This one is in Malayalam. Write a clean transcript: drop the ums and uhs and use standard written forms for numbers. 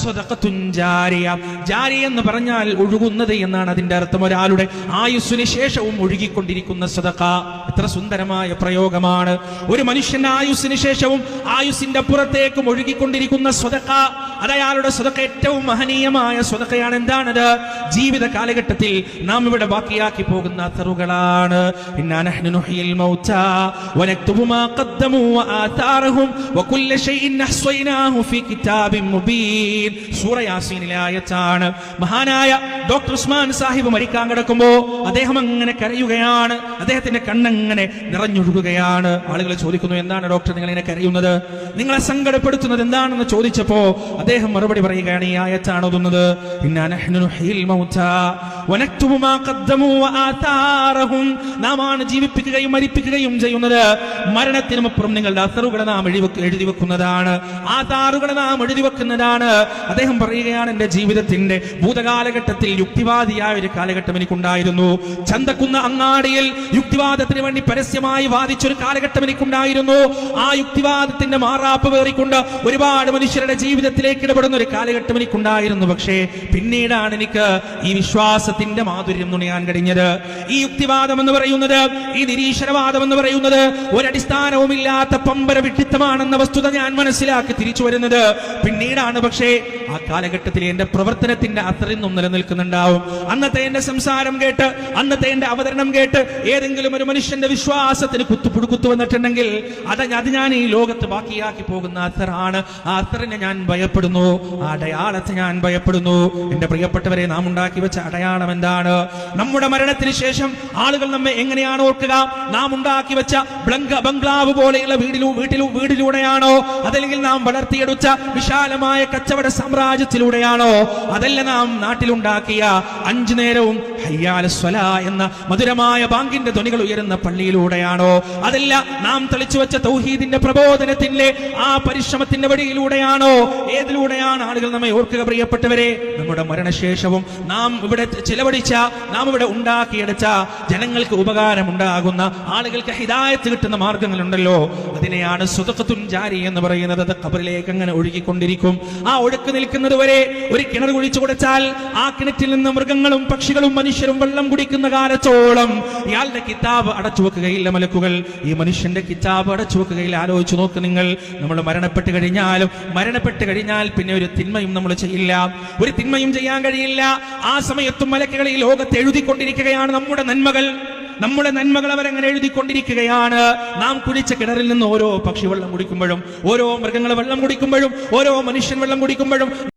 ഫസദഖത്തുൻ ജാരിയ. ജാരിയ എന്ന് പറഞ്ഞാൽ ഒഴുകുന്നത് എന്നാണ് അതിന്റെ അർത്ഥം. ഒരാളുടെ ആയുസ്സിന് ശേഷവും ഒഴുകിക്കൊണ്ടിരിക്കുന്ന സദഖ. എത്ര സുന്ദരമായ പ്രയോഗമാണ്. ഒരു മനുഷ്യന്റെ ആയുസ്സിന് ശേഷവും ആയുസ്സിന്റെ പുറത്തേക്കും ഒഴുകിക്കൊണ്ടിരിക്കുന്ന സദഖ, അത് അയാളുടെ സദഖ ഏറ്റവും മഹനീയമായ സദഖയാണ്. എന്താണത്? ജീവിത കാലഘട്ടത്തിൽ നാം ഇവിടെ ബാക്കിയാക്കി പോകുന്ന അഥറുകളാണ്. ഇന്നാ നഹ്നു നുഹ്യിൽ മൗതാ വനക്തുബു മാ ഖദ്ദമു വആതാറഹും വകുല്ല ശൈഇൻ അഹ്സൈനാഹു ഫീ കിതാബിൻ മുബീൻ. സൂറ യാസീനിലെ ആയത്താണ്. മഹാനായ ഡോക്ടർ ഉസ്മാൻ സാഹിബ് മരിക്കാൻ കിടക്കുമ്പോ അദ്ദേഹം അങ്ങനെ കരയുകയാണ്. അദ്ദേഹത്തിന്റെ കണ്ണങ്ങനെ നിറഞ്ഞൊഴുകുകയാണ്. ആളുകൾ ചോദിക്കുന്നു, എന്താണ് ഡോക്ടർ നിങ്ങൾ ഇങ്ങനെ കരയുന്നത്, നിങ്ങളെ സങ്കടപ്പെടുത്തുന്നത് എന്താണെന്ന് ചോദിച്ചപ്പോ അദ്ദേഹം മറുപടി പറയുകയാണ്, ഈ ആയത്താണ് ഓതുന്നത്. ഇന്നാ നഹ്നു നുഹ്യിൽ മൗതാ വനക്തുബു മാ ഖദ്ദമു വആതാറഹും. നാമാണ് ജീവിപ്പിക്കുകയും മരിപ്പിക്കുകയും ചെയ്യുന്നത്. മരണത്തിനുമപ്പുറം നിങ്ങളുടെ അസറുകളെ നാം എഴുതി വെക്കുന്നതാണ്, ആധാറുകളെ നാം എഴുതി വെക്കുന്നതാണ്. അദ്ദേഹം പറയുകയാണ്, എന്റെ ജീവിതത്തിന്റെ ഭൂതകാലഘട്ടത്തിൽ യുക്തിവാദിയായ ഒരു കാലഘട്ടം എനിക്കുണ്ടായിരുന്നു. ചന്തക്കുന്ന അങ്ങാടിയിൽ യുക്തിവാദത്തിന് വേണ്ടി പരസ്യമായി വാദിച്ചൊരു കാലഘട്ടം എനിക്കുണ്ടായിരുന്നു. ആ യുക്തിവാദത്തിന്റെ മാറാപ്പ് വേറിക്കൊണ്ട് ഒരുപാട് മനുഷ്യരുടെ ജീവിതത്തിലേക്ക് ഇടപെടുന്ന ഒരു കാലഘട്ടം എനിക്കുണ്ടായിരുന്നു. പക്ഷേ പിന്നീടാണ് എനിക്ക് ഈ വിശ്വാസത്തിന്റെ മാധുര്യം നുണയാൻ കഴിഞ്ഞത്. ഈ യുക്തിവാദം എന്ന് പറയുന്നത്, ഈ നിരീശ്വരവാദം എന്ന് പറയുന്നത് ഒരടിസ്ഥാനവുമില്ലാത്ത പമ്പര വിഡ്ഢിത്തമാണെന്ന വസ്തുത ഞാൻ മനസ്സിലാക്കി തിരിച്ചു വരുന്നത് പിന്നീടാണ്. പക്ഷേ ആ കാലഘട്ടത്തിൽ എന്റെ പ്രവർത്തനത്തിന്റെ അത്രയൊന്നും നിലനിൽക്കുന്നുണ്ടാവും. അന്നത്തെ എന്റെ സംസാരം കേട്ട്, അന്നത്തെ എന്റെ അവതരണം കേട്ട് ഏതെങ്കിലും ഒരു മനുഷ്യന്റെ വിശ്വാസത്തിന് കുത്തു വന്നിട്ടുണ്ടെങ്കിൽ അത് ഞാൻ ഈ ലോകത്ത് ബാക്കിയാക്കി പോകുന്ന അത്തറാണ്. ആ അത്തറിനെ ഞാൻ ഭയപ്പെടുന്നു, ആ അടയാളത്തെ ഞാൻ ഭയപ്പെടുന്നു. എന്റെ പ്രിയപ്പെട്ടവരെ, നാം ഉണ്ടാക്കി വെച്ച അടയാളം എന്താണ്? നമ്മുടെ മരണത്തിന് ശേഷം ആളുകൾ നമ്മെ എങ്ങനെയാണ് ഓർക്കുക? നാം ഉണ്ടാക്കി വെച്ച ബംഗ്ലാവ് പോലെയുള്ള വീടിലൂടെയാണോ? അതല്ലെങ്കിൽ നാം വളർത്തിയെടുത്ത വിശാലമായ കച്ചവട സാമ്രാജ്യത്തിലൂടെയാണോ? അതല്ല നാം നാട്ടിലുണ്ടാക്കിയ 5 നേരവും ഹയ്യാല സ്വലാ എന്ന മധുരമായ ബാങ്കിന്റെ ധ്വനികൾ ഉയരുന്ന പള്ളിയിലൂടെയാണോ? അതല്ല നാം തെളിച്ചു വെച്ച തൗഹീദിന്റെ പ്രബോധനത്തിന്റെ ആ പരിശ്രമത്തിന്റെ വഴിയിലൂടെയാണോ? ഏതിലൂടെയാണ് ആളുകൾ നമ്മെ ഓർക്കുക? പ്രിയപ്പെട്ടവരെ, നമ്മുടെ മരണശേഷവും നാം ഇവിടെ ചിലവഴിച്ച, നാം ഇവിടെ ഉണ്ടാക്കിയെടുത്ത ജനങ്ങൾക്ക് ഉപകാരമുണ്ടാകുന്ന, ആളുകൾക്ക് ഹിദായത്ത് കിട്ടുന്ന മാർഗങ്ങളുണ്ടല്ലോ, അതിനെയാണ് സദഖത്തുൻ ജാരിയ എന്ന് പറയുന്നത്. അത് ഖബറിലേക്ക് അങ്ങനെ ഒഴുകിക്കൊണ്ടിരിക്കും. ആ ഒഴുക്ക് നിൽക്കുന്നത് വരെ ഒരു കിണർ കുഴിച്ചു കൊടുത്താൽ ആ കിണറ്റിൽ നിന്ന് മൃഗങ്ങളും പക്ഷികളും മനുഷ്യരും വെള്ളം കുടിക്കുന്ന കാലത്തോളം ഇയാളുടെ കിതാബ് അടച്ചു വെക്കുകയില്ല മലക്കുകൾ. ഈ മനുഷ്യന്റെ കിതാബ് അടച്ചു വെക്കുകയില്ല. ആലോചിച്ചു നോക്ക് നിങ്ങൾ, നമ്മൾ മരണപ്പെട്ട് കഴിഞ്ഞാൽ പിന്നെ ഒരു തിന്മയും നമ്മൾ ചെയ്യില്ല, ഒരു തിന്മയും ചെയ്യാൻ കഴിയില്ല. ആ സമയത്തും മലക്കുകൾ ഈ ലോകത്ത് എഴുതിക്കൊണ്ടിരിക്കുകയാണ് നമ്മുടെ നന്മകൾ അവരങ്ങനെ എഴുതിക്കൊണ്ടിരിക്കുകയാണ്. നാം കുടിച്ച കിണറിൽ നിന്ന് ഓരോ പക്ഷി വെള്ളം കുടിക്കുമ്പോഴും, ഓരോ മൃഗങ്ങൾ വെള്ളം കുടിക്കുമ്പോഴും, ഓരോ മനുഷ്യൻ വെള്ളം കുടിക്കുമ്പോഴും